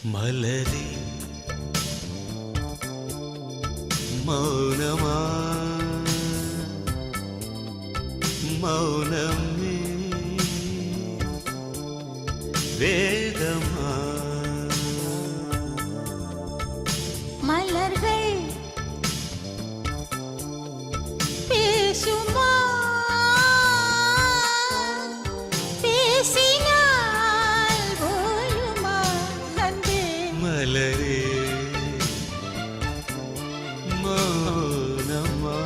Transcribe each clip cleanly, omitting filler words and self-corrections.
மலரே மௌனமா மௌனமே வேதமா மலர்கள் பேசுமா பேசினால் போயுமா அன்பே மலரே மௌனமா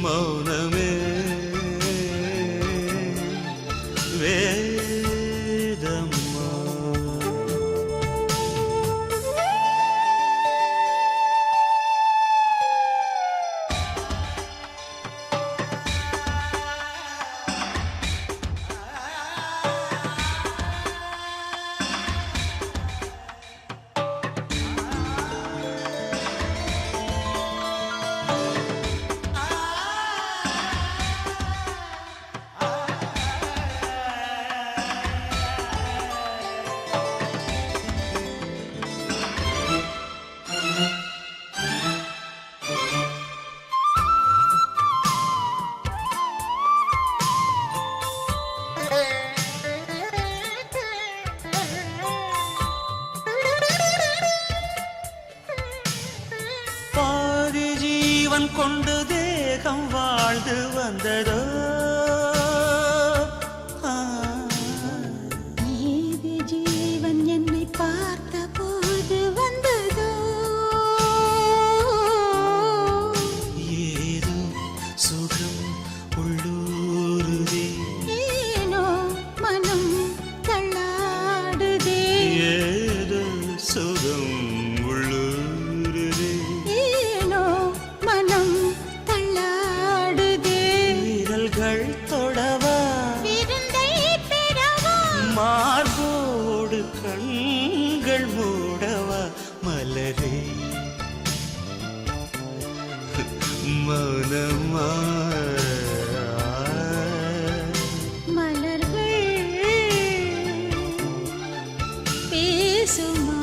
மௌனமே வேதமா பாதி ஜீவன் கொண்டு தேகம் வாழ்ந்து வந்ததோ நீதி ஜீவன் என்னை பார்த்த போது வந்ததோ ஏதோ சுகம் உள்ளூருதே ஏனோ மனம் தள்ளாடுதே ஏதோ சுகம் உள்ளூருதே ஏனோ மனம் தள்ளாடுதே விரல்கள் தொடவா விருந்தை பெறவா மார்போடு கண்கள் மூடவா மலரே மௌனமா மலர்கள் பேசுமா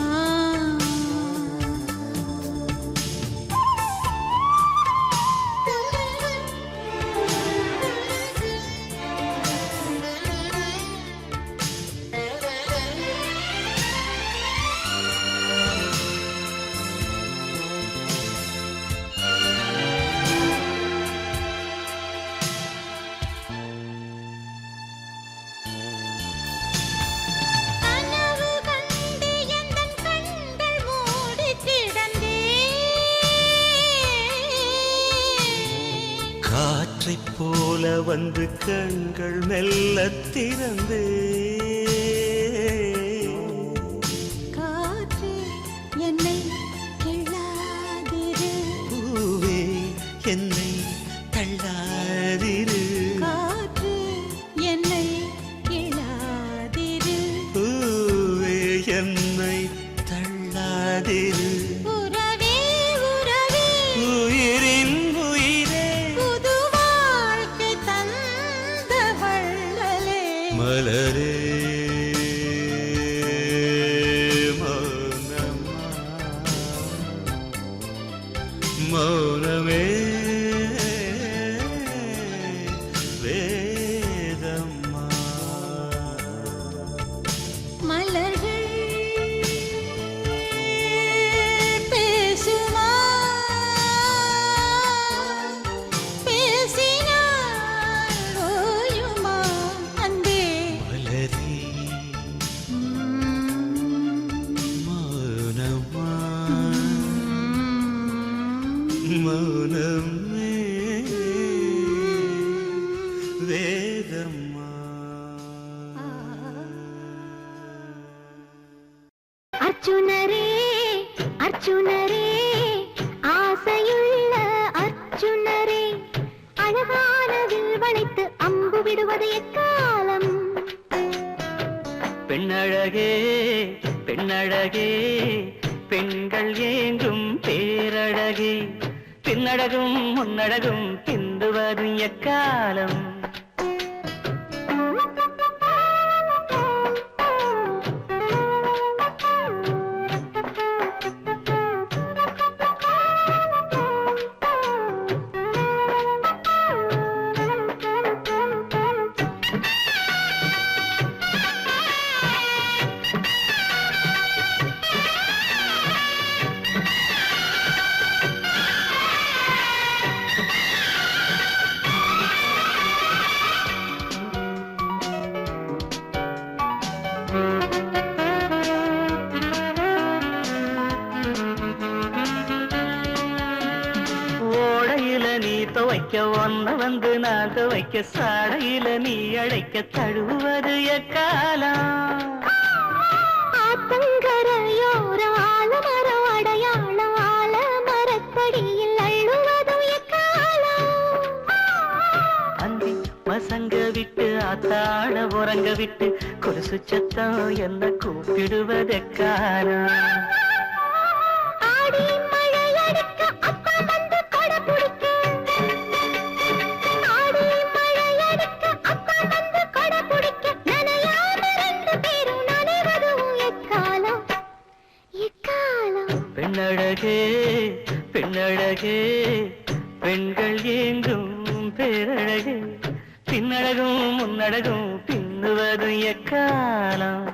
கனவு கண்டு எந்தன் கண்கள் மூடி கிடந்தேன் காற்றைப் போல வந்து கண்கள் மெல்ல திறந்தே காற்றே என்னை கிள்ளாதிரு பூவே என்னை தள்ளாதிரு காற்றே என்னை கிள்ளாதிரு பூவே என்னை தள்ளாதிரு உறவே உறவே உயிரின் உயிரே புது வாழ்க்கை தந்த வள்ளலே மலரே மௌனமா மௌனமே வேதம்மா மலர்கள் பேசுமா பேசினால் ஓயுமா அன்பே மலரே மௌனமா மௌனமே வேதம்மா அர்ஜுனரே அர்ஜுனரே ஆசையுள்ள அர்ஜுனரே அழகான வில் வளைத்து அம்பு விடுவது எக்காலம் பெண்ணழகே பெண்ணழகே பெண்கள் ஏங்கும் பேரழகே பின்னழகும் முன்னழகும் பிந்துவதும் எக்காலம் துவைக்க ஒன்ன வந்து நான் துவைக்க சாடையில நீ அழைக்க தழுவது எக்காலம் ஆத்தங்கரையோர ஆலமரம் அடையாளம் ஆலமரத்தடியில் அள்ளுவதும் எக்காலம் அந்தி மசங்க விட்டு ஆத்தாட உறங்க விட்டு கொலுசு சத்தம் என்ன கூப்பிடுவதெக்காலம் ஆடி மழை அடிக்க அப்பா வந்து கொடை பிடிக்க ஆடி மழை அடிக்க அப்பா வந்து கொடை பிடிக்க நனையாம ரெண்டு பேரும் நனைவதும் எக்காலம் எக்காலம் பெண்ணழகே பெண்ணழகே பெண்கள் ஏங்கும் பேரழகே பின்னழகும் முன்னழகும் பின்னுவதும் எக்காலம்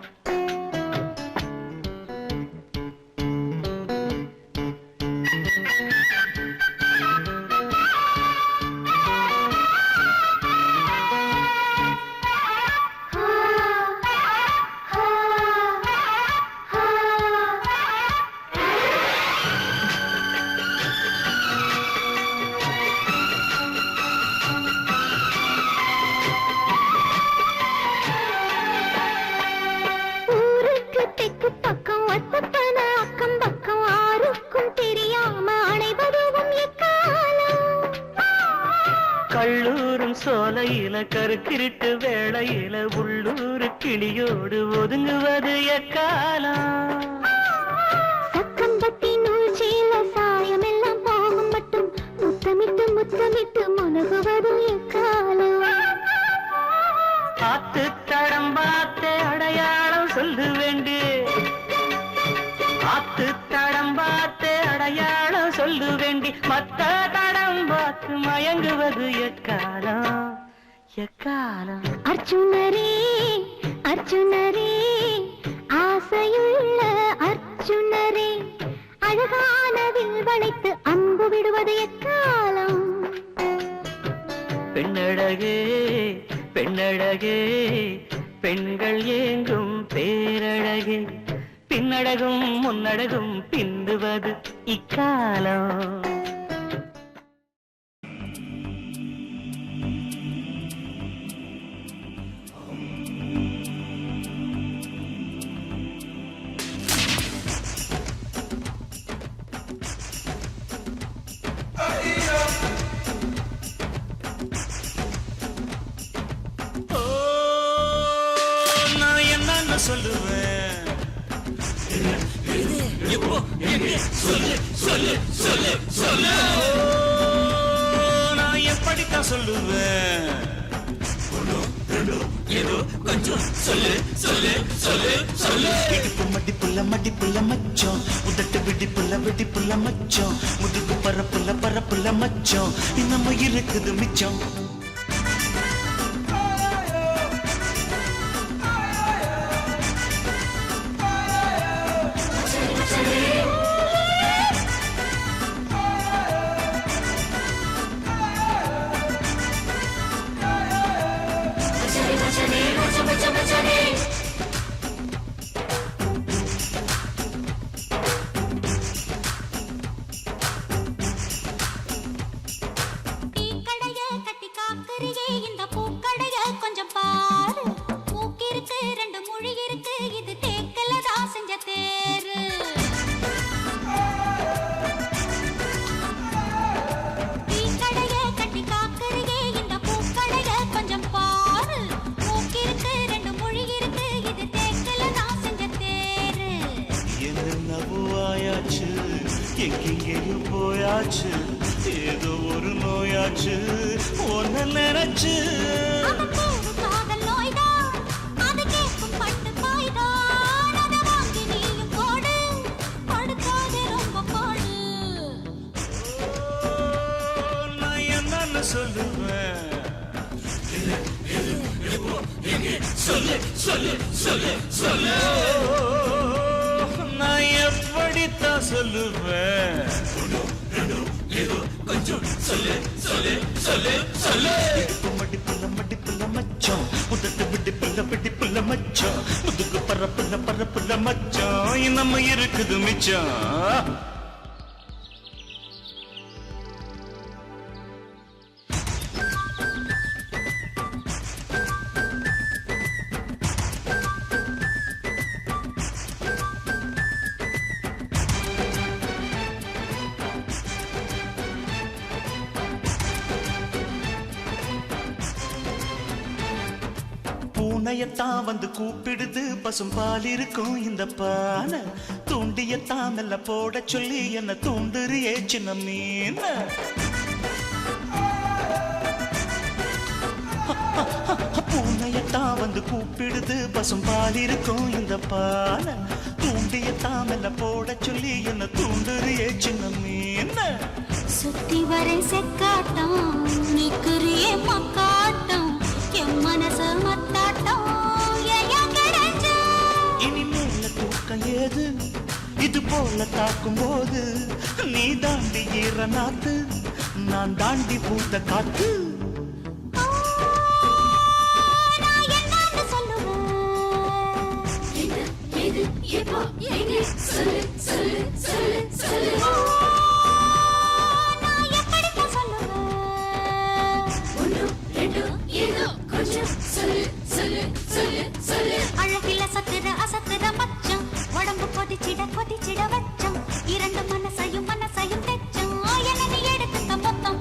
ஊருக்கு தெற்கு பக்கம் ஒத்தப்பன அக்கம் பக்கம் ஆருக்கும் தெரியாம அணைவதும் எக்காலம் கள்ளூரும் சோலையில கருக்கிருட்டு வேளையில உள்ளூர் கிளியோடு ஒதுங்குவது எக்காலம் சக்கம்பத்தி நூல் சீல சாயம் எல்லாம் போகும் மட்டும் முத்தமிட்டு முத்தமிட்டு முனகுவதும் எக்காலம் ஆத்து தடம் பார்த்தே அடையாளம் சொல்லு வேண்டு ஆத்து தடம் பார்த்தே அடையாளம் சொல்லு வேண்டி மத்த தடம் பார்த்து மயங்குவது எக்காலம் எக்காலம் அர்ஜுனரே அர்ஜுனரே ஆசையுள்ள அர்ஜுனரே அழகான வில் வளைத்து அம்பு விடுவது எக்காலம் பெண்ணழகே பெண்ணழகே பெண்கள் ஏங்கும் பேரழகே பின்னழகும் முன்னழகும் பிந்துவது இக்காலம் ஓ, நான் என்னன்னு சொல்லுவேன் இப்போ எங்கே? சொல்லு சொல்லு சொல்லு சொல்லு ஓ, நான் எப்படித்தான் சொல்லுவேன் ஏதோ கொஞ்சம் சொல்லு சொல்லு சொல்லு சொல்லு இடுப்பு மடிப்புள்ள மடிப்புள்ள மச்சம் உதட்டு வெடிப்புள்ள மச்சம் முதுகு பரப்புள்ள மச்சம் இன்னமும் இருக்குது மிச்சம் கடைய கட்டி காக்குறியே இந்த பூக்கடைய கொஞ்சம் பாரு மூக்கிருக்கு ரெண்டு மொழி இருக்கு இது தேக்கலதா செஞ்ச தேரு கடைய கட்டி காக்குறியே இந்த பூக்கடைய கொஞ்சம் பாரு மூக்கிருக்கு ரெண்டு மொழி இருக்கு இது தேக்கலதா செஞ்ச தேரு என்னவோ ஆயாச்சு எங்கெங்கேயும் போயாச்சு ஏதோ ஒரு நோயாச்சு ஒன்ன நினைச்சு அவன் ஒரு காதல் நோய்தான் அது கேட்கும் பட்டு பாய்தான் அதை வாங்கி நீயும் போடு படுக்காதே ரொம்ப போடு ஓ, நான் என்னன்னு சொல்லுவேன் சொல்லு சொல்லு சொல்லு சொல்லு ஓ, நான் எப்படித்தான் சொல்லுவேன் கொஞ்சம் சொல்லு சொல்லு சொல்லு சொல்லு இடுப்பு மடிப்புள்ள மச்சம் உதட்டு வெடிப்புள்ள மச்சம் முதுகு பரப்புள்ள மச்சம் இன்னமும் இருக்குது மிச்சம் பூனையத்தான் வந்து கூப்பிடுது பசும் பால் இருக்கும் இந்த பானை தூண்டியத்தான் மெல்ல போட சொல்லி என்ன தூண்டுறியே சின்ன மீன பூனையத்தான் வந்து கூப்பிடுது பசும் பால் இருக்கும் இந்த பானை தூண்டியத்தான் மெல்ல போட சொல்லி என்ன தூண்டுறியே சின்ன மீன சுத்தி வரை செக்காட்டம் நிக்கிறிய மக்காட்டம் என் மனச மத்தாட்டம் இனிமேல தூக்கம் ஏது இது போல தாக்கும் போது நீ தாண்டி ஈர நாத்து நான் தாண்டி பூத்த காத்து அழகில சத்துற அசத்துற மச்சம் உடம்பு கொதிச்சிட கொதிச்சிட வச்சம் இரண்டு மனசையும் மனசையும் தெச்சம் என்ன நீ எடுத்துக்க மொத்தம்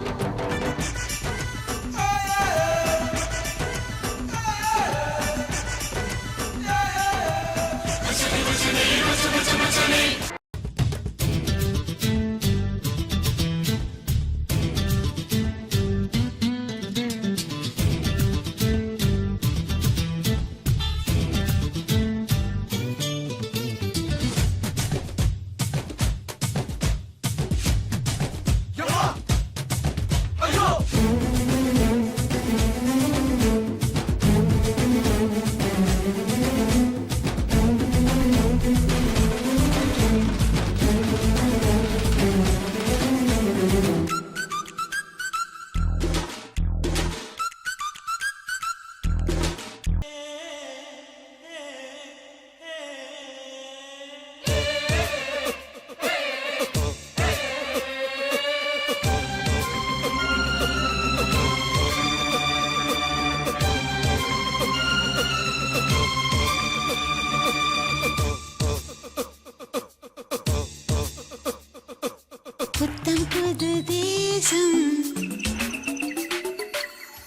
புத்தம் புது தேசம்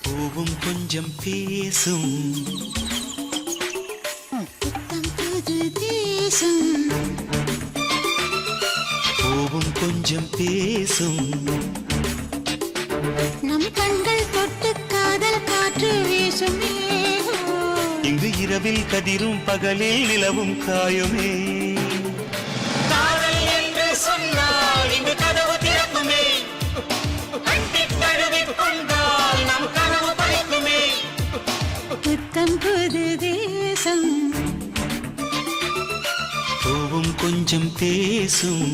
பூவும் கொஞ்சம் பேசும் புத்தம் புது தேசம் பூவும் கொஞ்சம் பேசும் நம் கண்கள் தொட்டு காதல் காற்று வீசுமே இங்கு இரவில் கதிரும் பகலில் நிலவும் காயுமே காதல் என்று சொன்னால் இங்கு கதவு திறக்குமே கட்டித் தழுவிக் கொண்டால் நம் கனவு பலிக்குமே புத்தம் புது தேசம் பூவும் கொஞ்சம் பேசும்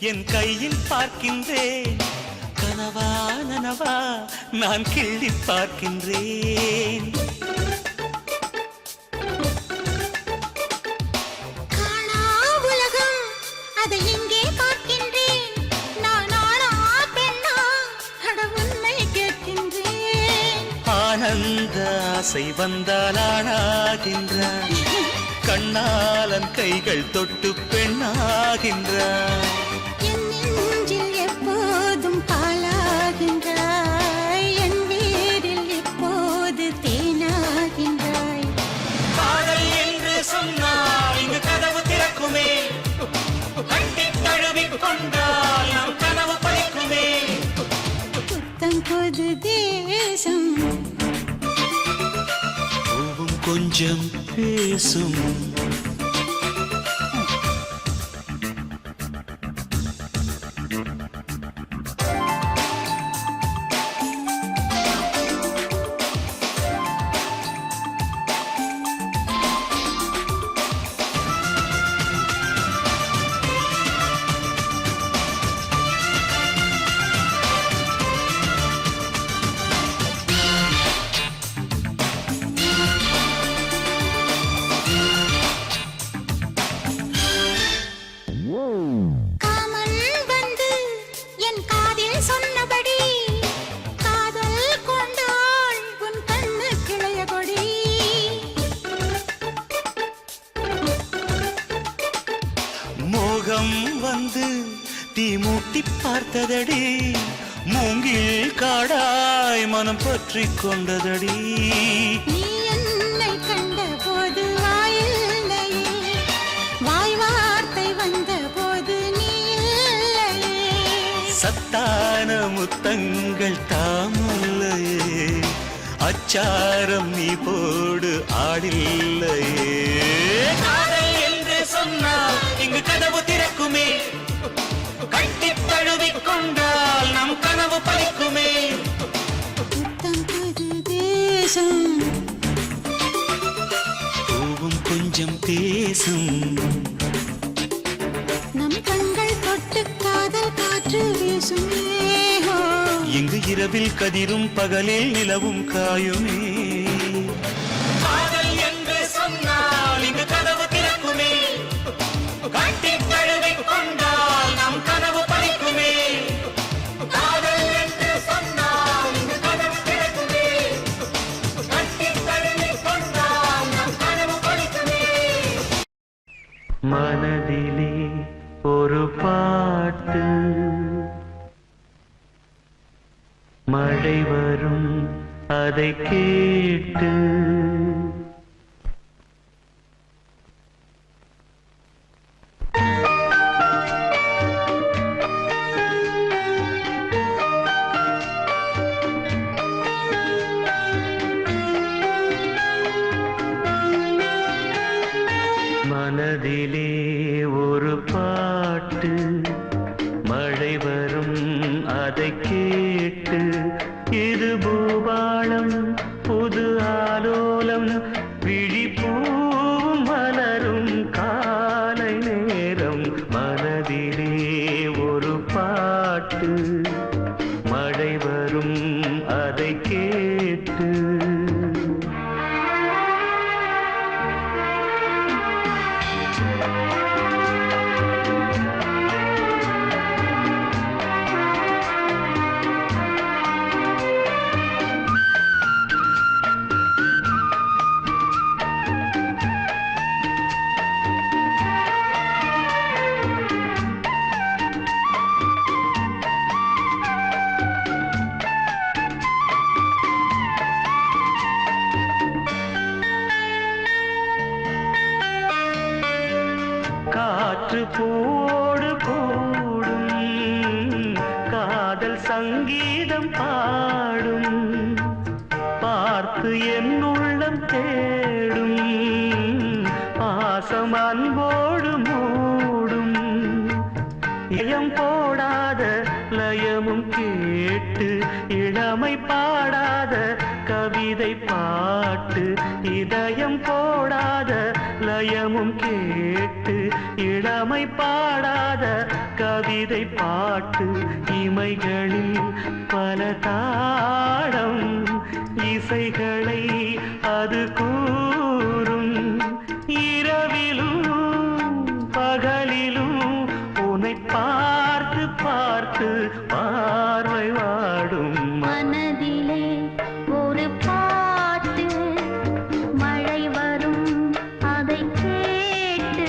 என் கையில் பார்க்கின்றேன் கனவா நனவா நான் கிள்ளி பார்க்கின்றேன் காணா உலகம் அதை எங்கே பார்க்கின்றேன் நான் ஆனா பெண்ணா அட உன்னை கேட்கின்றேன் ஆனந்த ஆசை வந்தால் ஆனாகின்றான் கண்ணாலன் கைகள் தொட்டு பெண்ணாகின்றான் என் நெஞ்சில் எப்போதும் பாலாகின்றாய் என் வீரில் எப்போது தேனாகின்றாய் காதல் என்று சொன்னால் இங்கு கதவு திறக்குமே கட்டித் தழுவிக் கொண்டால் நம் கனவு பலிக்குமே புத்தம் புது தேசம் பூவும் கொஞ்சம் பேசும் சுத்தி மூட்டி பார்த்ததடி மூங்கில் காடாய் மனம் பற்றி கொண்டதடி நீ என்னை கண்ட போது வாயில்லையே வாய் வார்த்தை வந்த போது நீ இல்லையே சத்தான முத்தங்கள் தாமல்லையே அச்சாரம் நீ போடு ஆடில்லையே காதல் என்று சொன்னால் இங்கு கதவு திறக்குமே கட்டி தழுவிக் கொண்டால் நம் கனவு பலிக்குமே புத்தம் புது தேசம் பூவும் கொஞ்சம் பேசும் நம் கண்கள் தொட்டு காதல் காற்று வீசும் மேகம். இங்கு இரவில் கதிரும் பகலில் நிலவும் காயுமே காதல் என்று சொன்னால் இங்கு கதவு திறக்குமே கட்டி தழுவிக் கொண்டால் நம் கனவு பலிக்குமே காதல் என்று சொன்னால் இங்கு கதவு திறக்குமே கட்டி தழுவிக் கொண்டால் நம் கனவு பலிக்குமே மனதிலே ஒரு பாட்டு மழை வரும் அதை கேட்டு மனதிலே ஒரு பாட்டு மழை வரும் அதை கேட்டு இது பூபாளம் புது ஆலோலம் விழிப்பூவும் மலரும் காலை நேரம் மனதிலே ஒரு பாட்டு மழை வரும் அதை கேட்டு காற்று போடு கூடும் காதல் சங்கீதம் பாடும் பார்த்து என் உள்ளம் தேடும் பாசம் அன்போடு மூடும் இயம் போடாத லயமும் கேட்டு இளமை பாடாத கவிதை பாட்டு இதயம் போடாத லயமும் கேட்டு இளமை பாடாத கவிதை பாட்டு இமைகளில் பல தாடம் இசைகளை அது கூறும் இரவிலும் பகலிலும் உன்னை பார்த்து பார்த்து பார்வை வாடும் மனதிலே ஒரு பாட்டு மழை வரும் அதை கேட்டு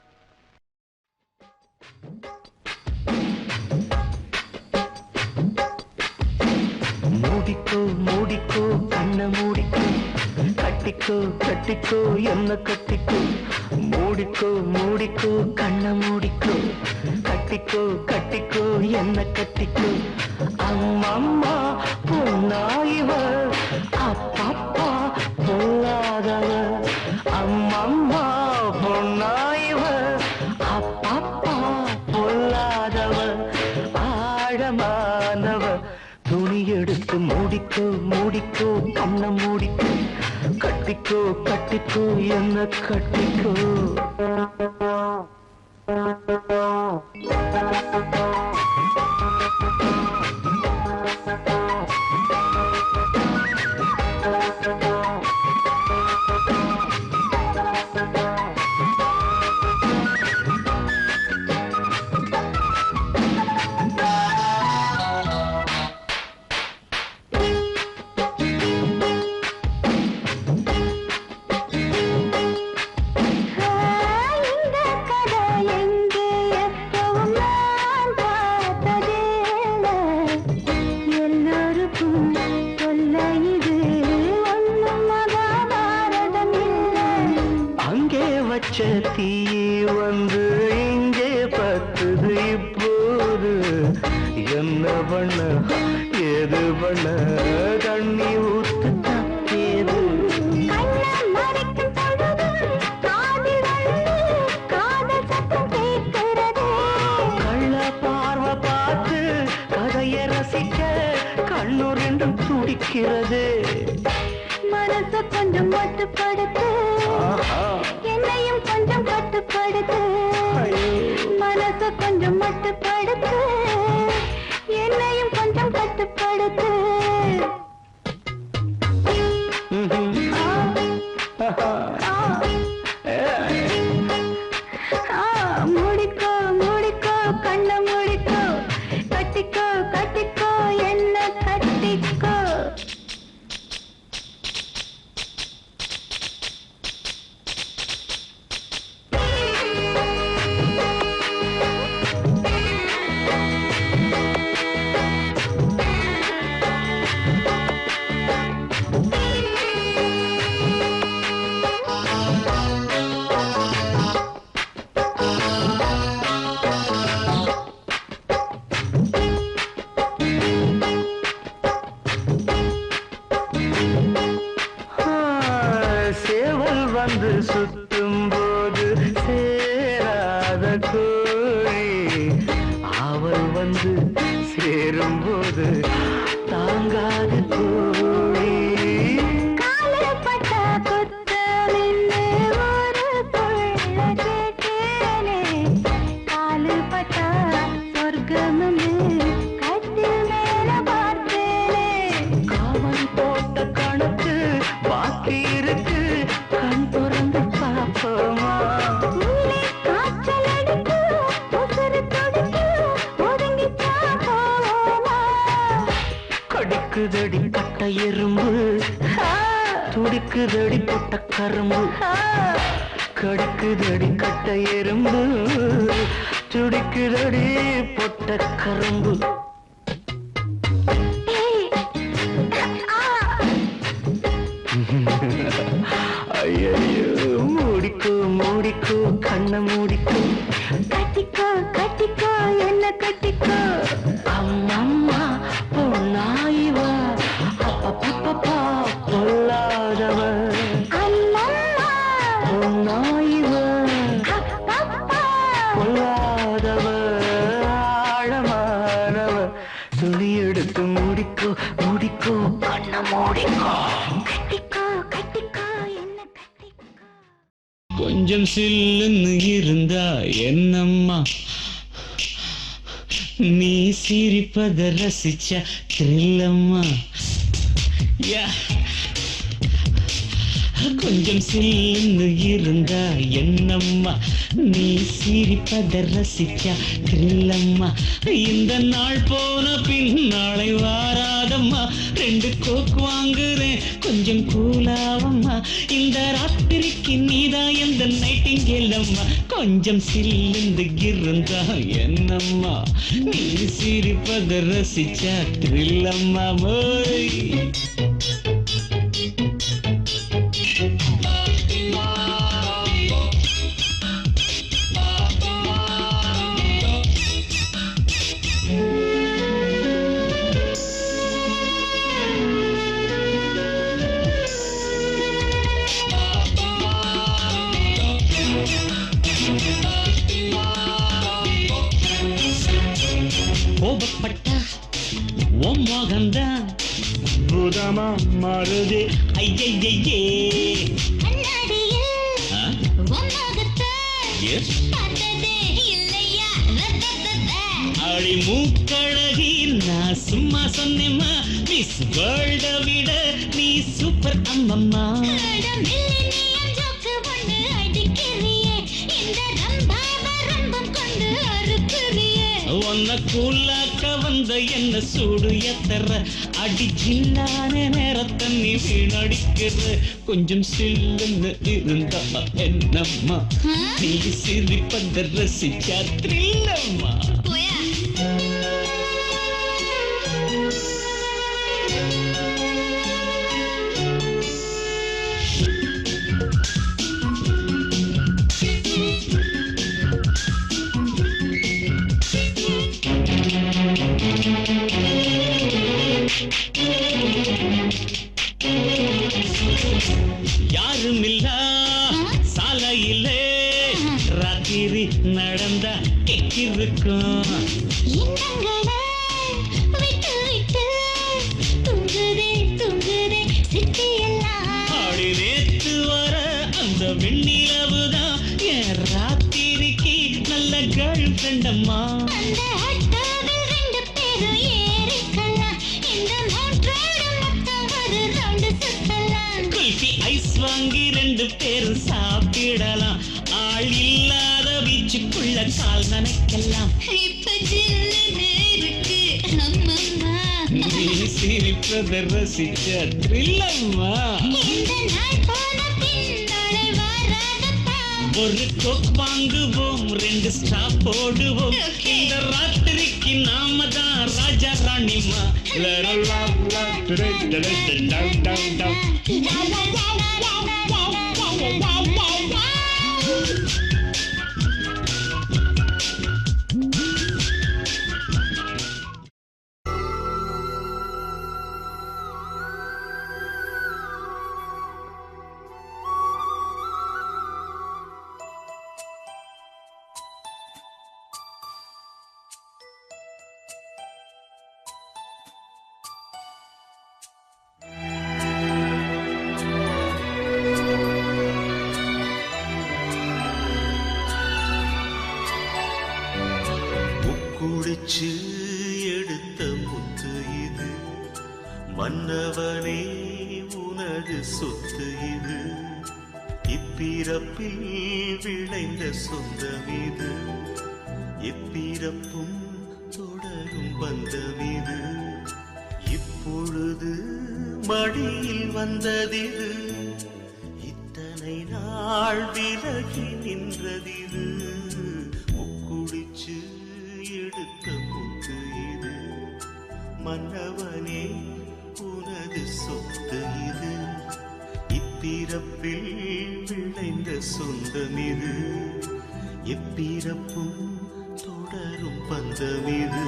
மூடிக்கோ மூடிக்கோ கண்ண மூடிக்கோ கட்டிக்கோ கட்டிக்கோ என்ன கட்டிக்கோ மூடிக்கோ மூடிக்கோ கண்ண மூடிக்கோ கட்டிக்கோ கட்டிக்கோ என்ன கட்டிக்கோ அம்மம்மா பொன்னாயிவ அப்பப்பா பொல்லாதவ அம்மம்மா பொன்னாயிவ அப்பப்பா பொல்லாதவ ஆழமானவ துணி எடுத்து மூடிக்கோ மூடிக்கோ கண்ண மூடிக்கோ கட்டிக்கோ கட்டிக்கோ என்ன கட்டிக்கோ தீ வந்து இங்கே பத்துது இப்போது என்ன பண்ண ஏது பண்ண தண்ணி ஊத்து தப்பேது கள்ள பார்வை பார்த்து கதையை ரசிக்க கண்ணு ரெண்டும் துடிக்கிறது மனச கொஞ்சம் மட்டுப்படுத்து என்னையும் கொஞ்சம் கட்டுப்படுத்து மனச கொஞ்சம் மட்டுப்படுத்து என்னையும் கொஞ்சம் கட்டுப்படுத்து முடிக்கோ முடிக்கோ கண்ண முடிக்கோ கட்டிக்கோ கட்டிக்கோ என்ன கட்டிக்கோ சேவல் வந்து சுத்தும் போது சேராத கோழி அவள் வந்து சேரும் போது தாங்காது கோழி காலப்பட்ட குத்தமின்னு ஒரு கொள்ள கேட்டேனே காலுப்பட்ட சொர்க்கம்னு கட்டில் மேல பார்த்தேனே காவல் போட்ட கணக்கு பாக்கி இருக்கு கண் திறந்து பார்ப்போமா உள்ளே காய்ச்சல் அடிக்கு உசுறு துடிக்கு ஒதுங்கிட்டா போவோமா கடிக்குதடி கட்ட எறும்பு துடிக்குதடி பொட்ட கரும்பு கடிக்குதடி கட்ட எறும்பு துடிக்குதடி பொட்ட கரும்பு ஐயோ மூடிக்கோ மூடிக்கோ கண்ண மூடிக்கோ கட்டிக்கோ கட்டிக்கோ என்ன கட்டிக்கோ அம்மம்மா பொண்ணாயிவா அப்பப்பப்பா பொல்லாதவ அம்மம்மா பொண்ணாயிவ அப்பப்பா பொல்லாதவ ஆழமானவ துணி எடுத்து மூடிக்கோ மூடிக்கோ கண்ண மூடிக்கோ கட்டிக்கோ கட்டிக்கோ என்ன கட்டிக்கோ கொஞ்சம் சில்லுன்னு இருந்தா என்னம்மா நீ சிரிப்பத ரசிச்ச த்ரில்லம்மா கொஞ்சம் சில்லுன்னு இருந்தா என்னம்மா நீ சிரிப்பத ரசிச்சா த்ரில்லம்மா இந்த நாள் போன பின் நாளை வாராதம்மா 2 கோக் வாங்குறேன் கொஞ்சம் கூலாவம்மா இந்த ராத்திரிக்கு நீதான் எந்த நைட்டிங்கேல் அம்மா கொஞ்சம் சில்லுந்து இருந்தா என்னம்மா நீ சிரிப்பத ரசிச்சா த்ரில்லம்மா போய் கோபப்பட்டா உன் மோகந்தான் பூதமா மாறுதே ஐயையே அடி மூக்கழகி நான் சும்மா சொன்னேம்மா மிஸ் வேர்ல்ட விட நீ சூப்பர் அம்மம்மா உன்ன கூலாக்க வந்த என்ன சூடு எத்தர அடி ஜில்லான நேரத்தை நீ வீணடிக்கிற கொஞ்சம் சில்லுன்னு இருந்தா என்னம்மா நீ சிரிப்பத ரசிச்சா த்ரில்லம்மா யாருமில்லா சாலையிலே ராத்திரி நடந்தா கேக்கிருக்கும். எண்ணங்களை விட்டு விட்டு தூங்குதே தூங்குதே சிட்டியெல்லாம். ஆடி நேத்து வர அந்த வெண்ணிலவுதான் என் ராத்திரிக்கு நல்ல கேர்ள் ஃப்ரெண்டம்மா. அந்த ஆட்டோவில் 2 பேரும் ஏறிக்கலாம். இந்த மோட்டரோட மொத்தம் ஒரு ரவுண்டு சுத்தலாம். குல்ஃபி ஐஸ் வாங்கி 2 பேரும் சாப்பிடலாம். ஆள் இல்லாத பீச்சுக்குள்ள கால் நனைக்கலாம். இப்ப ஜில்லுன்னு இருக்கு அம்மம்மா. நீ சிரிப்பதை ரசிச்ச த்ரில்லம்மா. இந்த நாள் போன பின்னாலே வராதப்பா. ஒரு கோக் வாங்குவோம் 2 ஸ்டாப் போடுவோம். Okay. இந்த ராத்திரிக்கு நாம தான் ராஜா ராணிமா. குடிச்சு எடுத்த முத்து இது, மன்னவனே உனது சொத்து இது. இப்பிறப்பில் விளைந்த சொந்தம் இது, எப்பிறப்பும் தொடரும் பந்தம் இது. இப்பொழுது மடியில் வந்ததிது, இத்தனை நாள் விலகி நின்றதிது. முக்குடிச்சு எடுத்த முத்து இது, மன்னவனே உனது சொத்து இது. இப்பிறப்பில் விளைந்த சொந்தம் இது, எப்பிறப்பும் தொடரும் பந்தம் இது.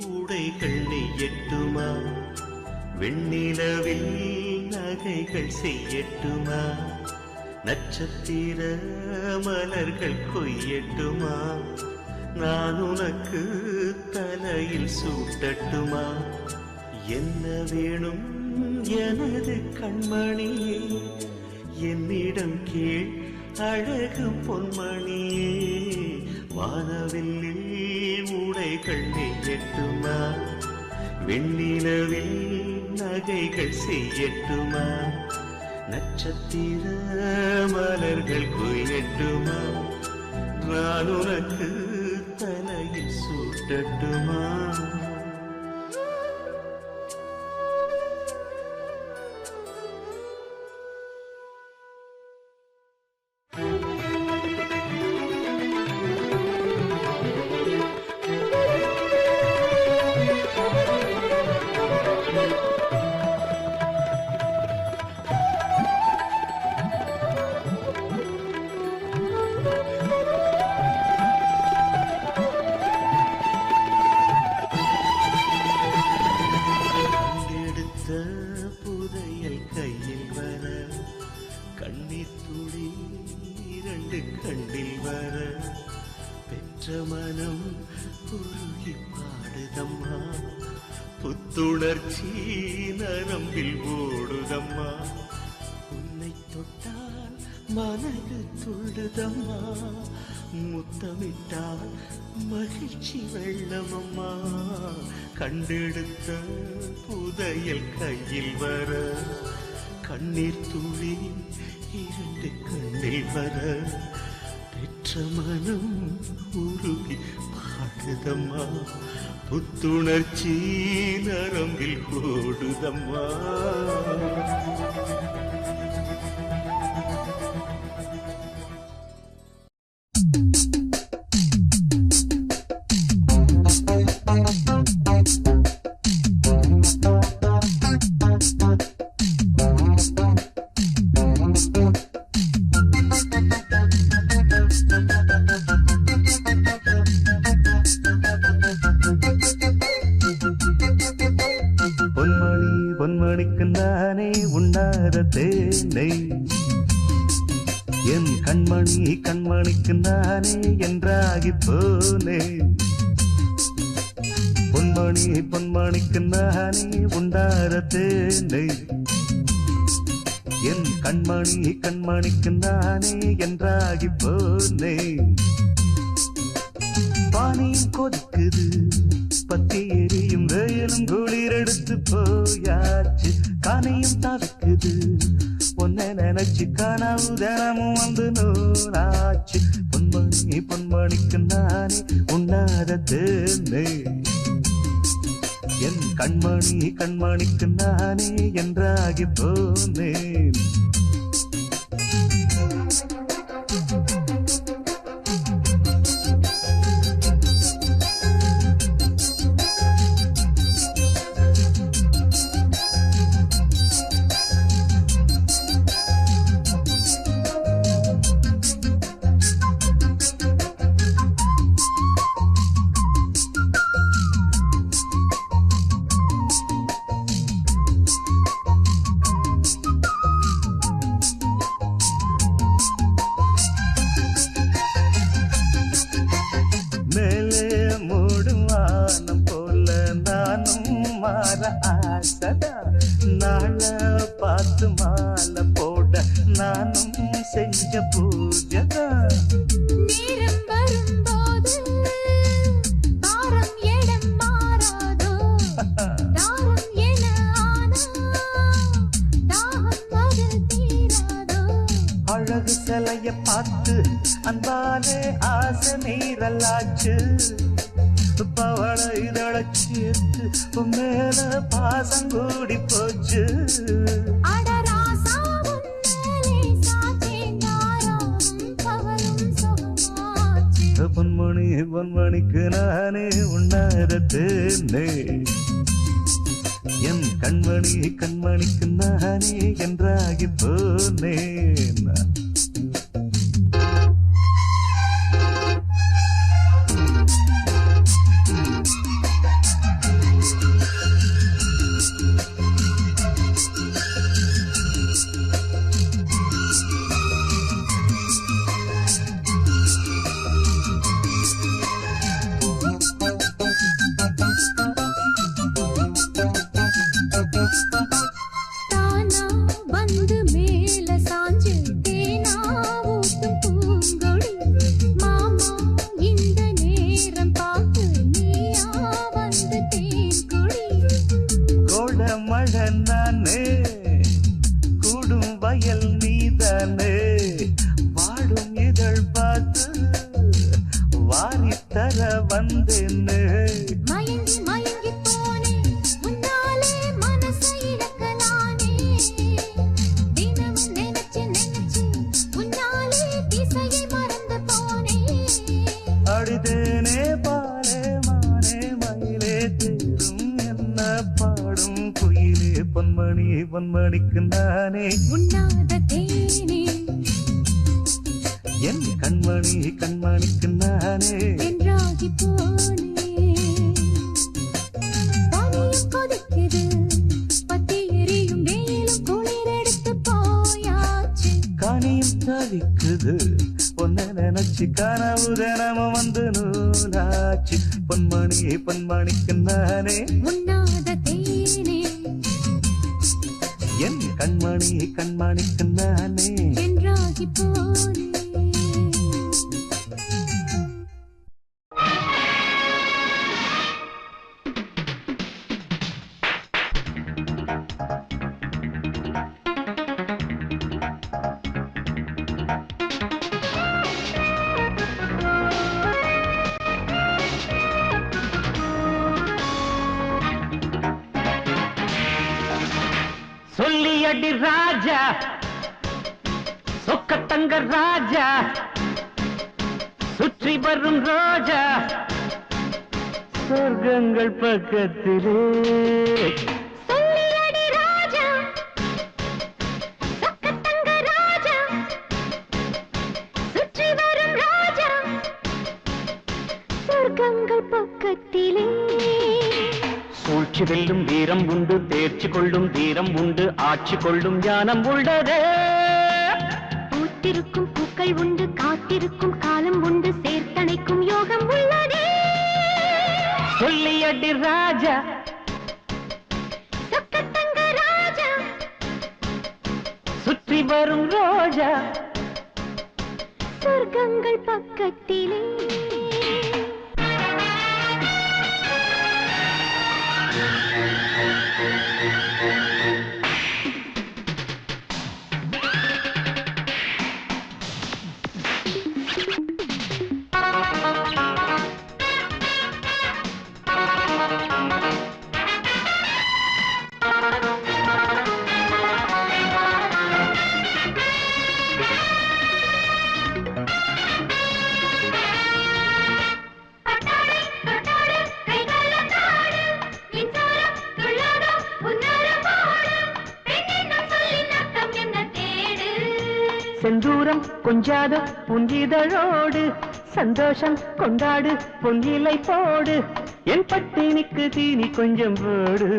உடைகள் நெய்யட்டுமா, வெண்ணிலவில் நகைகள் செய்யட்டுமா, நட்சத்திர மலர்கள் கொய்யட்டுமா, நான் உனக்கு தலையில் சூட்டட்டுமா. என்ன வேணும் எனது கண்மணியே, என்னிடம் கேள் அழகு பொன்மணியே. வானவில்லில் உடைகள் நெய்யட்டுமா, வெண்ணிலவில் நகைகள் செய்யட்டுமா, நட்சத்திர மலர்கள் கொய்யட்டுமா, நான் உனக்கு தலையில் சூட்டட்டுமா. புதையல் கையில் வர, கண்ணீர் துளி 2 கண்ணில் வர, பெற்ற மனம் உருகி பாடுதம்மா, புத்துணர்ச்சி நரம்பில் ஓடுதம்மா. உன்னை தொட்டால் மனது துள்ளுதம்மா, முத்தமிட்டால் மகிழ்ச்சி வெள்ளமம்மா. கண்டெடுத்த புதையல் கையில் வர, கண்ணீர் துளி 2 கண்ணில் வர, பெற்ற மனம் உருகி ஆடுதம்மா புத்துணர்ச்சி நரம்பில் கூடுதம்மா. பொன்மணிக்கு நானே உண்ணாத தேனை என் கண்மணிக்கு நானே என்றாகி போனேன். பொன்மணிக்கு நானே உண்ணாத தேனை என் கண்மணிக்கு நானே என்றாகி போனேன். பானையும் கொதிக்குது பத்தி எரியும் வெயிலும் குளிரெடுத்து போயாச்சு. கானையும் தவிக்குது பொன்ன நினைச்சு கனவு தினமும் வந்து நூலாச்சு. பொன்மணிக்கு நானே உண்ணாத தேனை என் கண்மணிக்கு நானே என்றாகி போனேன். நாள பார்த்து மாலை போட நானும் செஞ்ச பூஜதா. நேரம் வரும்போது தாரம் இடம் மாறாதோ, தாரம் என ஆனா தாகம் அது தீராதோ. அழகு சிலைய பார்த்து அன்பாலே ஆசை மீறலாச்சு. பவள இதழ சேர்த்து மேல பாசம் கூடி போச்சு. பொன்மணிக்கு நானே உண்ணாத தேனை என் கண்மணிக்கு நானே என்றாகி போனேன். நானே கூடும் வயல் நீதானே வாடும் இதழ் பார்த்து வாரி தர வந்தேன்னு. மயங்கி மயங்கி போனே உன்னாலே மனசை இழக்கலானே. தினமும் நினைச்சு நினைச்சு உன்னாலே திசையை மறந்து போனே. அடிதேனே பாலே மானே மயிலே தேரும் என்ன பாடும் குயிலே. பொன்மணிக்கு நானே உண்ணாத தேனே என் கண்மணிக்கு நானே என்றாகி போனே. பானையும் கொதிக்குது பத்தி எரியும் வெயிலும் குளிரெடுத்து போயாச்சு. காணியும் தவிக்குது பொன்ன நினைச்சு கனவு தினமும் வந்து நூலாச்சு. பொன்மணிக்கு நானே உண்ணாத தேனே என் கண்மணிக்கு நானே என்றாகி போனே. சொல்லியடி ராஜா சொக்கத்தங்க ராஜா சுற்றி வரும் ரோஜா சொர்க்கங்கள் பக்கத்திலே சொல்லியடி ராஜா சொக்கத்தங்க ராஜா சுற்றி வரும் ராஜா சொர்க்கங்கள் பக்கத்திலே சூழ்ச்சி வெல்லும் வீரம் உண்டு தேர்ச்சி கொள்ளும் தீரம் உண்டு ஆட்சி கொள்ளும் ஞானம் உள்ளதே பூத்திருக்கும் பூக்கள் உண்டு காத்திருக்கும் காலம் உண்டு சேர்த்தணைக்கும் யோகம் உள்ளதே சொல்லியடி ராஜா சொக்கத்தங்க ராஜா சுற்றி வரும் ரோஜா சொர்க்கங்கள் பக்கத்திலே செந்தூரம் கொஞ்சாத புஞ்சிதழோடு சந்தோஷம் கொண்டாடு பொன்னிலை போடு என் பட்டினிக்கு தீனி கொஞ்சம் போடு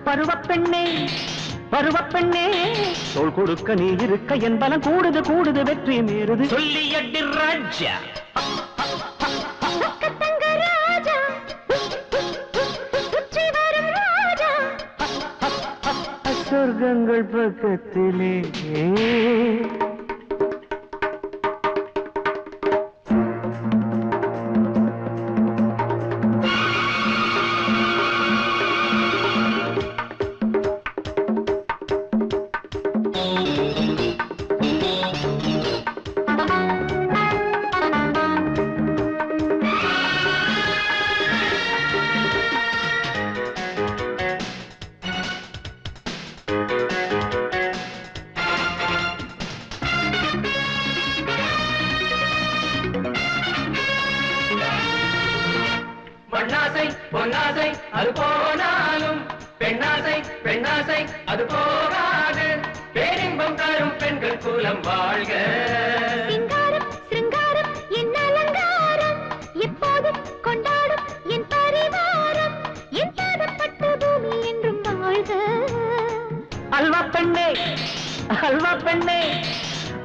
பருவப்பெண்ணே பருவப்பெண்ணே தோள் கொடுக்க நீ இருக்க என் பலம் கூடுது கூடுது வெற்றி மீறுது சொல்லியடி ராஜா சொர்க்கங்கள் பக்கத்திலே பொன்னாசை பொன்னாசை அது போனாலும் பெண்ணாசை பெண்ணாசை அது போகாது பேரின்பம் தரும் பெண்கள் குலம் வாழ்க சிங்காரம் சிங்காரம் என் அலங்காரம் எப்போதும் கொண்டாடும் என் பரிவாரம் என் பாதப்பட்ட பூமி என்றும் வாழ்க அல்வா பெண்ணே அல்வா பெண்ணே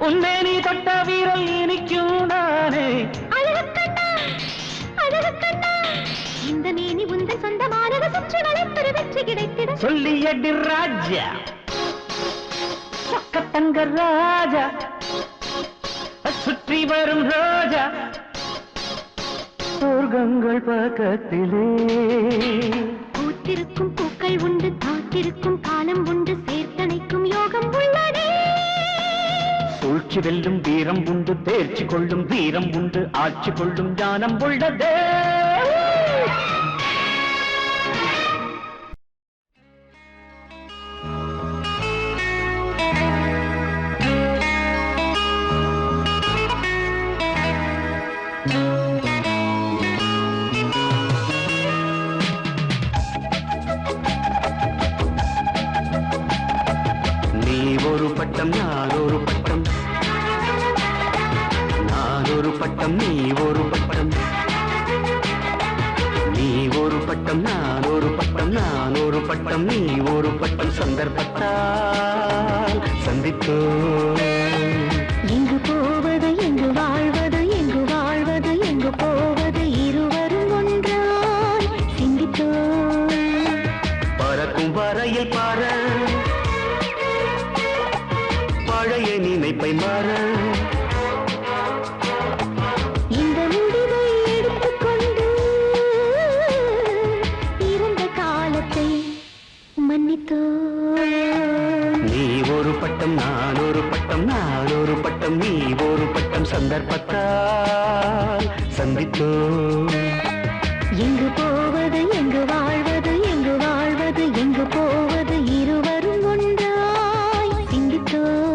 உன்னை நீ தொட்ட வீரல் இனிக்கும் நானே இந்த மேனி உந்த சொந்தமானது சுற்றி வளைப்பெரு வெற்றி கிடைத்திட சொல்லியடி ராஜா சொக்கத்தங்க ராஜா சுற்றி வரும் ரோஜா சொர்க்கங்கள் பக்கத்திலே பூத்திருக்கும் பூக்கள் உண்டு காத்திருக்கும் காலம் உண்டு சேர்த்தணைக்கும் யோகம் உள்ளதே சூழ்ச்சி வெல்லும் வீரம் உண்டு தேர்ச்சி கொள்ளும் தீரம் உண்டு ஆட்சி கொள்ளும் ஞானம் உள்ளதே நீ ஒரு பட்டம் நான் ஒரு பட்டம் நான் ஒரு பட்டம் நீ ஒரு பட்டம் நீ ஒரு பட்டம் நான் ஒரு பட்டம் நான் ஒரு பட்டம் நீ ஒரு பட்டம் சந்தர்ப்பத்தால் சந்தித்தோ எங்கு போவது எங்கு வாழ்வது எங்கு வாழ்வது எங்கு போவது இருவரும் ஒன்றாய் சிந்தித்தோ பறக்கும் வரையில் பார பழைய நினைப்பை மாற இந்த முடிவை எடுத்துக்கொண்டு இருந்த காலத்தை மன்னித்தோ நீ ஒரு பட்டம் நான் ஒரு பட்டம் பட்டம் நான் ஒரு பட்டம் நீ ஒரு பட்டம் சந்தர்ப்பத்தால் சந்தித்தோம். எங்கு போவது எங்கு வாழ்வது எங்கு வாழ்வது எங்கு போவது இருவரும் ஒன்றாய் சிந்தித்தோம்.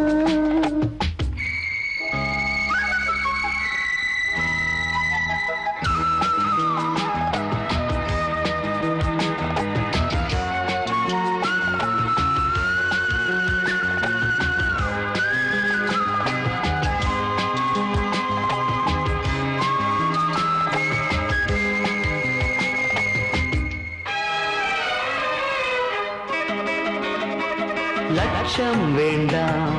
லட்சம் வேண்டாம்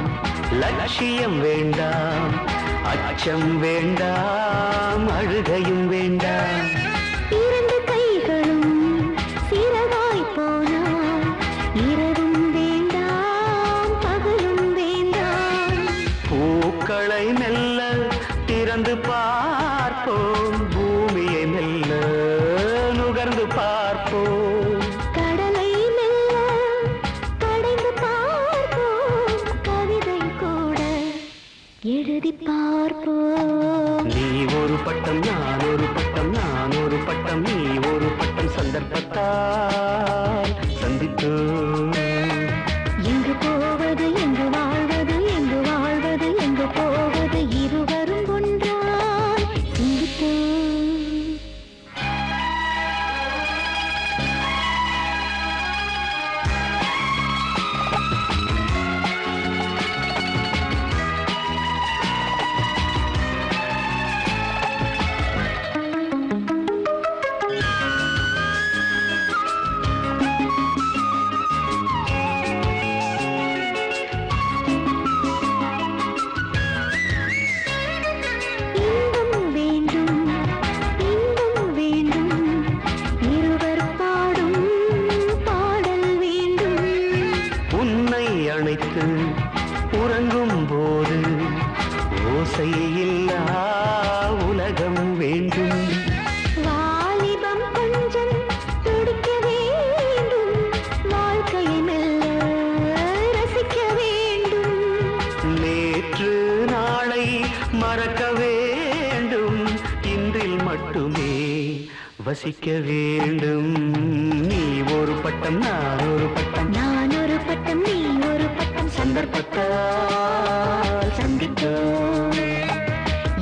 லட்சியம் வேண்டாம் அச்சம் வேண்டாம் அழுகையும் வேண்டாம். இரண்டு கைகளும் சிறகாய் போனால் இரவும் வேண்டாம் பகலும் வேண்டாம். பூக்களை மெல்ல திறந்து பார்ப்போம் பூமியை மெல்ல நுகர்ந்து பார்ப்போம். கடலை மெல்ல கடைந்து பார்ப்போம் கவிதை கூட எழுதி பார்ப்போம். நீ ஒரு பட்டம் நான் ஒரு பட்டம் நான் ஒரு பட்டம் நீ ஒரு பட்டம் சந்தர்ப்பத்தால் சந்தித்தோம். எங்கு போவது எங்கு வாழ்வது எங்கு வாழ்வது எங்கு போவது இருவரும் ஒன்றாய் சிந்தித்தோம். இன்பம் வேண்டும் இன்பம் வேண்டும் இருவர் பாடும் பாடல் வேண்டும். உன்னை அணைத்து உறங்கும் போது ஓசையில்லா உலகம் வேண்டும். வாலிபம் கொஞ்சம் துடிக்க வேண்டும் வாழ்க்கையை மெல்ல ரசிக்க வேண்டும். நேற்று நாளை மறக்க வேண்டும் இன்றில் மட்டுமே வசிக்க வேண்டும். நீ ஒரு பட்டம் நான் ஒரு பட்டம் நான் ஒரு பட்டம் நீ ஒரு பட்டம் சந்தர்ப்பத்தால் சந்தித்தோம்.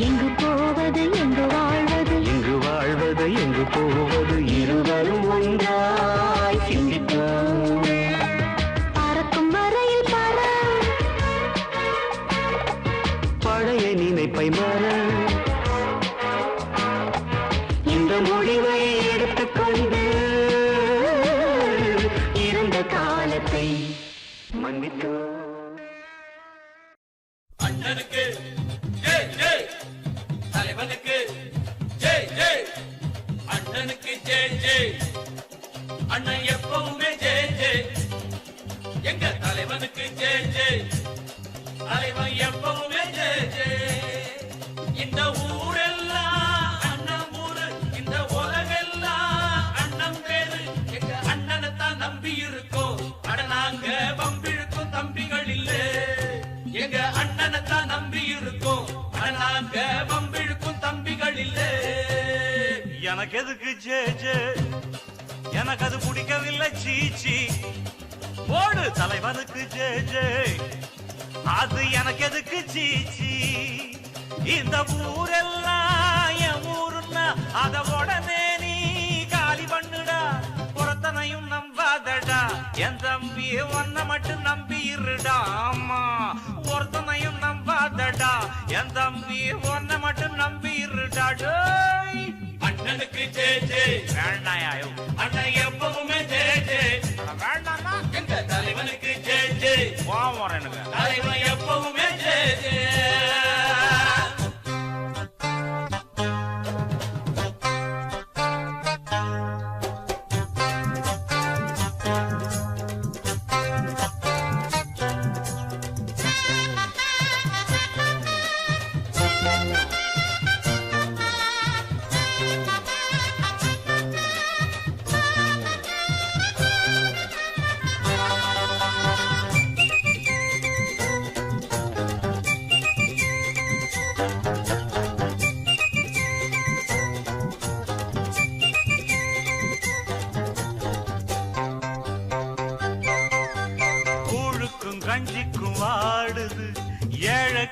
எங்கு போவது எங்கு வாழ்வது எங்கு வாழ்வது எங்கு போவது இருவரும் ஒன்றாய் சிந்தித்தோம். பறக்கும் வரையில் பற பழைய நினைப்பை மற இந்த முடிவை எடுத்துக்கொண்டு இருந்த காலத்தை மன்னித்தோம். அண்ணனுக்கு ஜெய் ஜெய் தலைவனுக்கு ஜெய் ஜெய் அண்ணனுக்கு ஜெய் ஜெய் அண்ணன் எப்பவுமே ஜெய் ஜெய் எங்க தலைவனுக்கு ஜெய் ஜெய் தலைவன் எப்பவுமே ஜெய் ஜெய். இந்த ஊரெல்லாம் அண்ணன் ஊரு இந்த உலகெல்லாம் அண்ணன் பேரு எங்க அண்ணனைத்தான் நம்பி இருக்கோம். அட நாங்க வம்பிழுக்கும் தம்பிகள் இல்ல எங்க அண்ணனைத்தான் நம்பி இருக்கோம். அட நாங்க வம்பிழுக்கும் தம்பிகள் இல்ல. எனக்கு எதுக்கு ஜே ஜே எனக்கு அது பிடிக்கவில்லை சீச்சி போடு தலைவனுக்கு ஜே ஜே அது எனக்கு எதுக்கு சீச்சி. இந்த ஊரெல்லாம் என் ஊருன்னா அத உடனே நீ காலி பண்ணுடா. புறத்தனையும் நம்பாதடா என் தம்பி ஒன்ன மட்டும் நம்பி இருடா. ஆமா ஒருத்தனையும் நம்பாதடா என் தம்பி ஒன்ன மட்டும் நம்பி இருடா. டேய் அண்ணனுக்கு ஜெய் ஜெய் வேண்டாயாயோ அண்ணன் எப்பவுமே ஜெய் ஜெய் வேண்டாமா எங்க தலைவனுக்கு ஜெய் ஜெய் கோவம் எனக்கு. தலைவன் எப்பவுமே ஜெய் ஜெய்.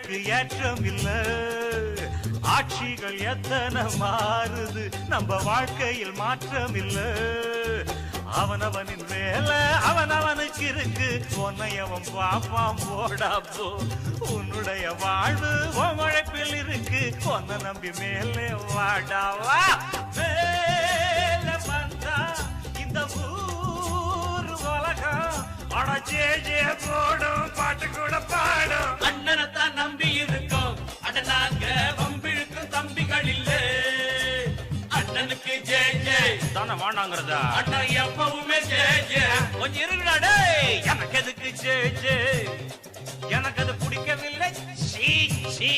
ஏழைக்கு ஏற்றம் இல்ல. ஆட்சிகள் எத்தனை மாறுது, நம்ம வாழ்க்கையில் மாற்றம் இல்ல. அவனவனின் வேலை அவனவனுக்கு இருக்கு, உன்னையவன் பாப்பான் போடா போ. உன்னுடைய வாழ்வு உன் உழைப்பில் இருக்கு, உன்னை நம்பி மேலே வாடாவா. மேலே வந்தா இந்த ஊர் உலகம் அடச்சே போடும், பாட்டு கூட பாடும். அண்ணனைத்தான் நம்பி இருக்கோம், அட நாங்க வம்பிழுக்கும் தம்பிகள் இல்ல. அண்ணனுக்கு ஜெய் ஜெய் தானே வாண்டாங்கிறதா? அண்ணன் எப்பவுமே ஜெய் ஜெய். கொஞ்சம் இருக்குடா டேய். எனக்கு எதுக்கு ஜெய் ஜெய், எனக்கு அது பிடிக்கவில்லை. சீ சீ.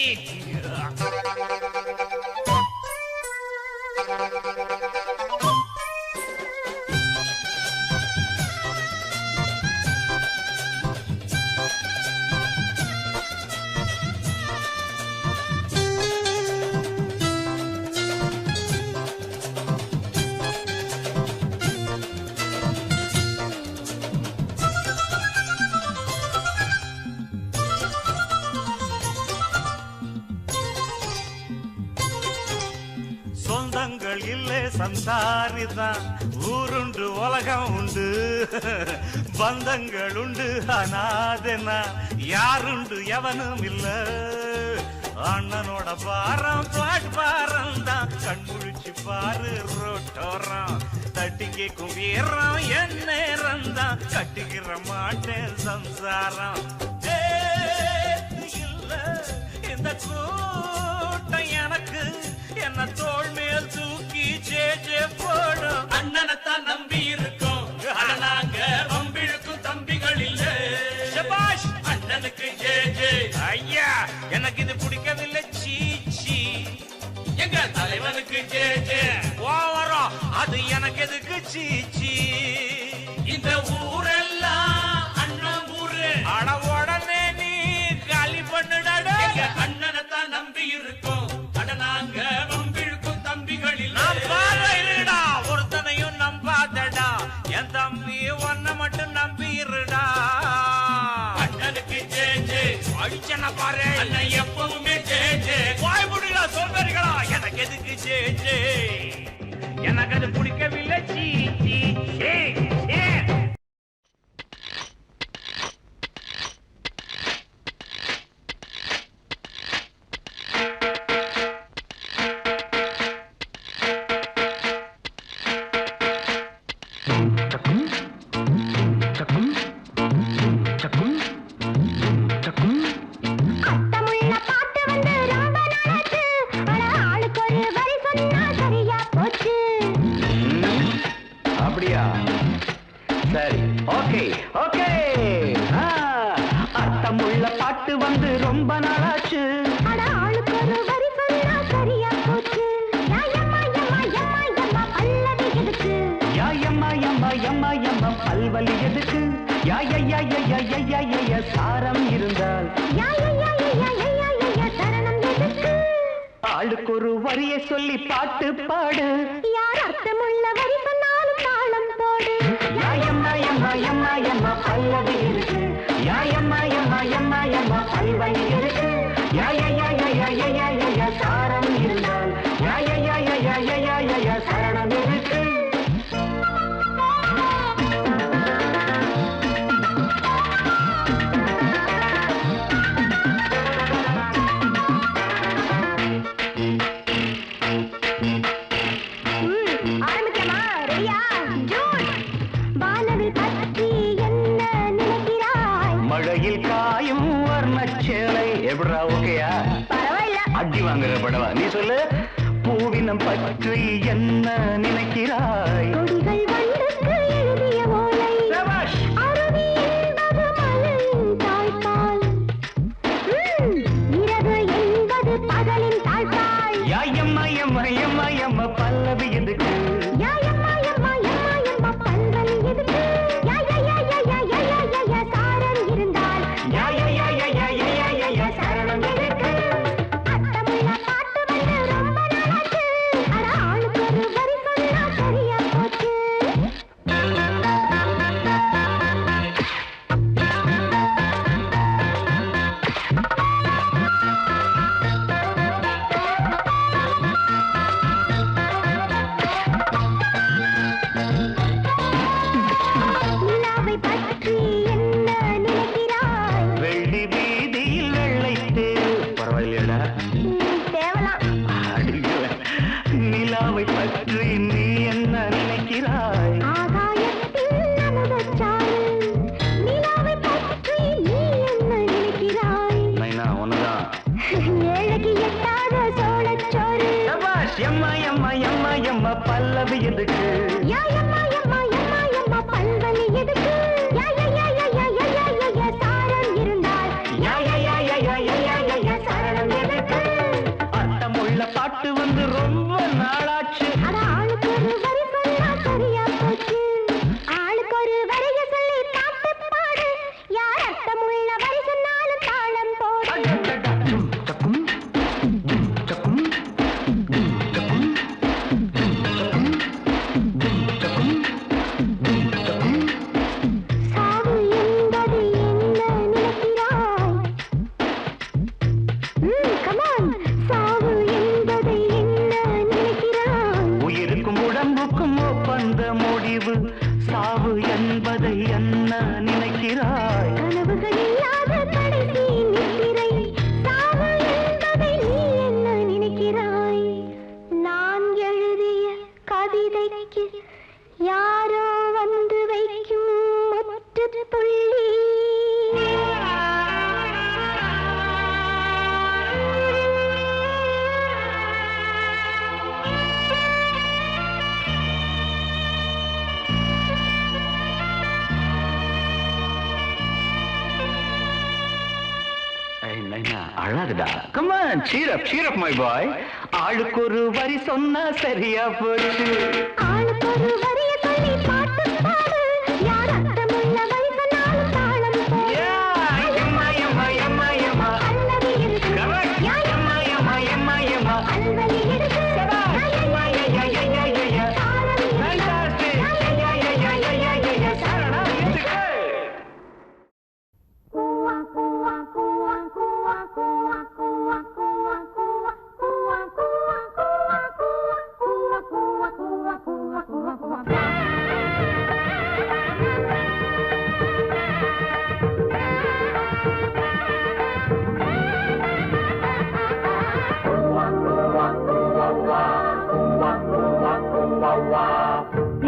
சொந்தங்கள் இல்லை சம்சாரிதான், ஊருண்டு உலகம் உண்டு. பந்தங்கள் உண்டு அனாதனா, யாருண்டு எவனும் இல்ல. அண்ணனோட பாரம் பாட்டு பாரம் தான், கண்முழிச்சு பாரு ரோட்டோரம். தட்டி கேக்கும் வீரம் என் நேரம் தான், கட்டிக்கிற மாட்டேன் சம்சாரம். இல்ல இந்த கூட்டம் எனக்கு, என்ன தோள் மேல் தூக்கி ஜே போடும். அண்ணனைத்தான் நம்பி இருக்கோம், அட நாங்க வம்பிழுக்கும் தம்பிகள் இல்ல. சபாஷ். அண்ணனுக்கு ஜெய் ஜெய். ஐயா எனக்கு இது பிடிக்கவில்லை. சீச்சி. எங்க தலைவனுக்கு ஜெய் ஜெய். ஓவரம் அது எனக்கு எதுக்கு சீச்சி. இந்த ஊரெல்லாம் அண்ணன் ஊரு, அட உடனே நீ காலி பண்ணுடா. எங்க அண்ணனைத்தான் நம்பி இருக்கோம், அட நாங்க வம்பிழுக்கும் தம்பிகள் இல்ல. இருடா, ஒருத்தனையும் நம்பாதடா, என் தம்பி ஒன்ன மட்டும் நம்பி இருடா. அண்ணனுக்கு ஜெய் ஜெய். அடிச்சன பாரு, அண்ணன் எப்பவுமே ஜெய் ஜெய். வாய் முடிகளா சொல்றீங்களா? எனக்கு எதுக்கு ஜே ஜே, எனக்கு அது பிடிக்கவில்லை. சீ சீ சீ சீ. அர்த்தமுள்ள பாட்டு வந்து ரொம்ப நாளாச்சு. ஆனா ஆளுக்கு ஒரு வரி சொன்னா சரியா போச்சு. அப்படியா? சரி, ஓகே ஓகே. அர்த்தமுள்ள பாட்டு வந்து ரொம்ப நாளாச்சு. ஆனா ஆளுக்கு ஒரு வரி சொன்னா சரியா போச்சு. யாயம்மா யம்மா யம்மா யம்மா பல்லவி எதுக்கு? யாயம்மா யம்மா யம்மா யம்மா பல்வலி எதுக்கு? யா சாரம் இருந்தால் யாயையா சரணம் எதுக்கு? ஆளுக்கு ஒரு வரியை சொல்லி பாட்டு பாடு. யார் அர்த்தமுள்ள வரி சொன்னாலும் தாளம் போடு. யாயம்மா யம்மா யம்மா யம்மா பல்லவி எதுக்கு? யாயம்மா யம்மா யம்மா யம்மா பல்வலி எதுக்கு? யா சாரம் இருந்தால் யா சரணம் எதுக்கு? ஆரம்பிக்கலாமா? ரெடியா? ஜூன். வானவில் பற்றி என்ன நினைக்கிறாய்? மழையில் காயும் வர்ணச்சேலை எப்படா? ஓகேயா? பரவாயில்ல. அடி வாங்குற படவா? நீ சொல்லு. பூவினம் பற்றி என்ன நினைக்கிறாய்? கொடிகள் வண்டுக்கு எழுதிய ஓலை. சபாஷ். அருவி என்பது மலையின் தாய்ப்பால். இரவு என்பது பகலின் தாய்ப்பால். யாயம்மா யம்மா யம்மா யம்மா பல்லவி எதுக்கு? யாயம்மா யம்மா யம்மா யம்மா பல்வலி எதுக்கு? யா சாரம் இருந்தால் யா சரணம் எதுக்கு? அர்த்தமுள்ள பாட்டு வந்து ரொம்ப நாளாச்சு. அட ஆளுக்கு ஒரு வரி சொன்னா சரியா போச்சு. எதுக்கு யாயம்மா யம்மா யம்மா யம்மா பல்வலி எதுக்கு யா சாரம் இருந்தால் யா சரணம் எதுக்கு அர்த்தமுள்ள பாட்டு வந்து ரொம்ப நாளாச்சு அட ஆளுக்கு ஒரு வரி சொன்னா சரியா போச்சு ஆளுக்கு ஒரு வரிய சொல்லி பாட்டு பாடு யார் அர்த்தமுள்ள வரி சொன்னாலும் தாளம் போடு சக்கும் சக்கும் சாவு என்பது என்ன நினைக்கிறாய் கமான் சாவு என்பது என்ன நினைக்கிறாய் உயிருக்கும் உடம்புக்கும் ஒப்பந்த முடிவு சாவு என்பதை என்ன நினைக்கிறாய் கனவுகள் இல்லாத கடைசி நித்திரை சாவு என்பதை நீ என்ன நினைக்கிறாய் நான் எழுதிய கவிதைக்கு யாரோ வந்து வைக்கும் முற்றுப்புள்ளி அழாதுடா come on cheer up my boy ஆளுக்கு ஒரு வரி சொன்னா சரியா போச்சு ஆளுக்கு ஒரு வரிய சொல்லி பாட்டு பாடு யார் அர்த்தமுள்ள வரி சொன்னாலும் தாளம் போடு அல்லது இருக்கு அல்லது இருக்கு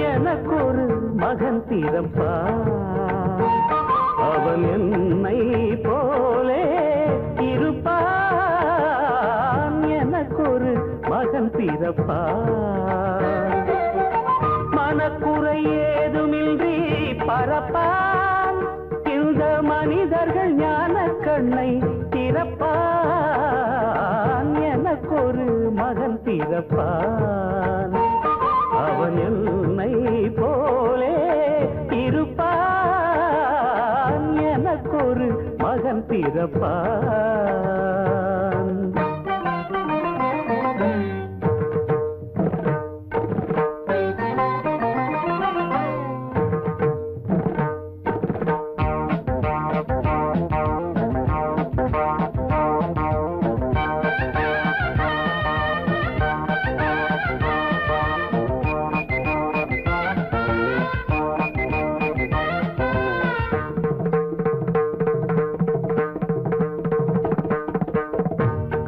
எனக்கு ஒரு மகன் பிறப்பா அவன் என்னை போலே இருப்பான் எனக்கு ஒரு மகன் பிறப்பா மனக்குறை ஏதுமின்றி பரப்பான் இந்த மனிதர்கள் ஞான கண்ணை திறப்பான் எனக்கு ஒரு மகன் பிறப்பான் அவன் என்னை போலே இருப்பான் எனக்கு ஒரு மகன் பிறப்பான்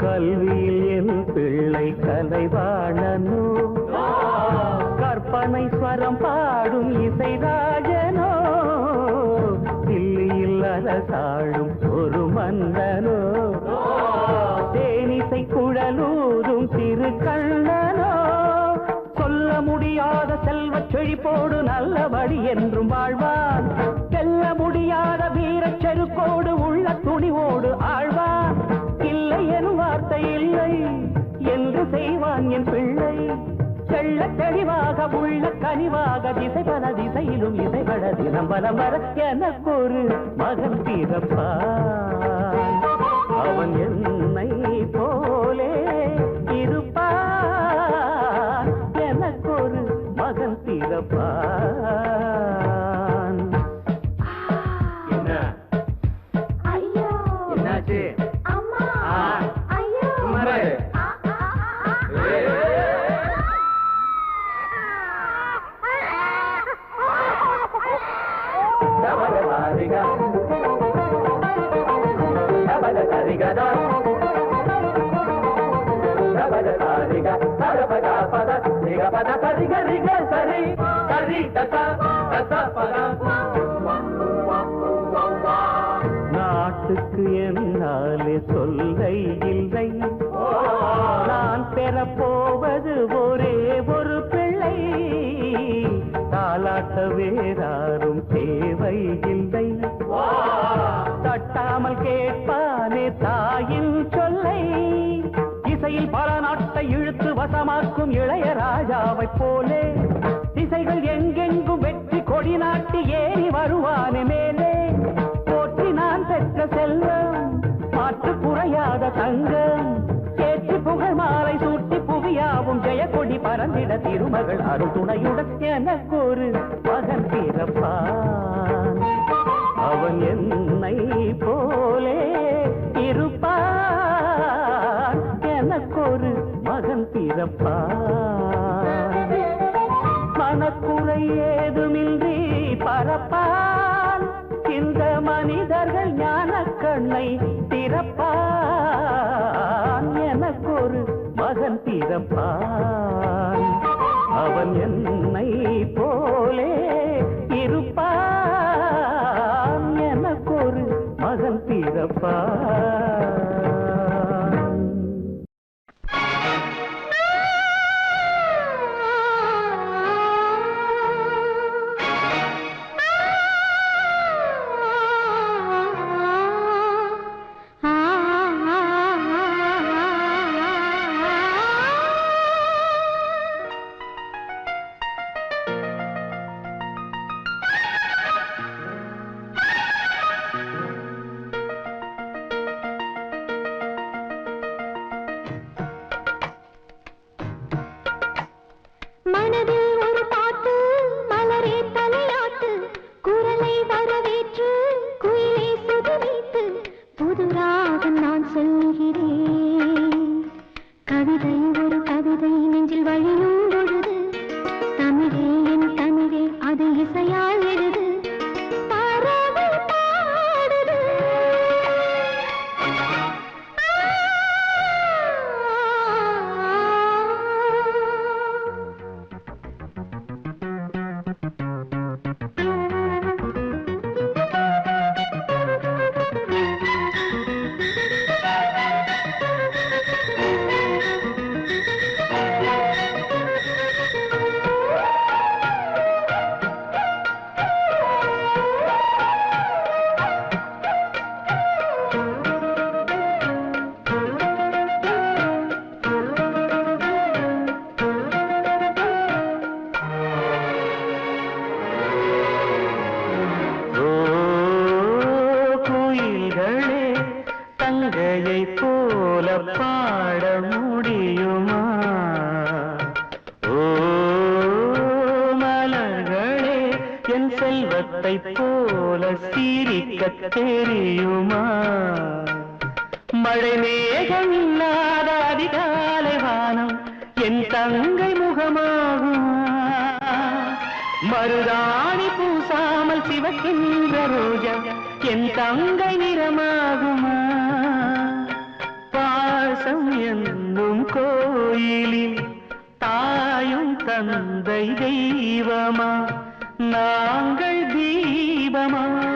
கல்வியில் என் பிள்ளை கலைவாணனோ கற்பனை ஸ்வரம் பாடும் இசைராஜனோ தில்லியில் அரசாளும் ஒரு மன்னனோ தேனிசை குழலூதும் திருக்கண்ணனோ சொல்ல முடியாத செல்வச் செழிப்போடு நல்லபடி என்றும் வாழ்வான் செல்ல முடியாத வீரச் செருக்கோடு உள்ள துணிவோடு ஆழ்வான் இல்லை எனும் வார்த்தை இல்லை என்று செய்வான் என் பிள்ளை செல்ல தெளிவாக உள்ள கனிவாக திசை பல திசையிலும் இசைபட தினம் பலம் வர எனக்கு ஒரு மகன் பிறப்பான் அவன் என்னை போலே இருப்பான் எனக்கு ஒரு மகன் பிறப்பான் என்ன ஐயோ என்னாச்சு அம்மா ஐயோ சும்மாரு. நாட்டுக்கு என்னாலே சொல்லை இல்லை நான் பெறப்போவது ஒரே ஒரு பிள்ளை வசமாக்கும் இளையராஜாவைப் போலே திசைகள் எங்கெங்கும் வெற்றி கொடி நாட்டி ஏறி வருவானே மேலே. போற்றி நான் பெற்ற செல்வம் மாற்று குறையாத தங்கம் ஏற்றி புகழ் மாலை சூட்டி புவியாவும் ஜெயக்கொடி பறந்திட திருமகள் அருள் துணையுடன் எனக்கு ஒரு மகன் பிறப்பான். அவன் என்னை போலே இருப்பான். எனக்கொரு மகன் பிறப்பான். மனக்குறை ஏதுமின்றி பரப்பான். இந்த மனிதர்கள் ஞான கண்ணை திறப்பான். எனக்கொரு மகன் பிறப்பான். அவன் என்னை போலே இருப்பான். எனக்கொரு மகன் பிறப்பான். போல சிரிக்க தெரியுமா? மழை மேகம் இல்லாத அதிகாலை வானம் என் தங்கை முகமாகுமா? மருதாணி பூசாமல் சிவக்கின்ற ரோஜா என் தங்கை நிறமாகுமா? பாசம் என்னும் கோயிலில் தாயும் தந்தை தெய்வமா? நாங்கள் தீபமா?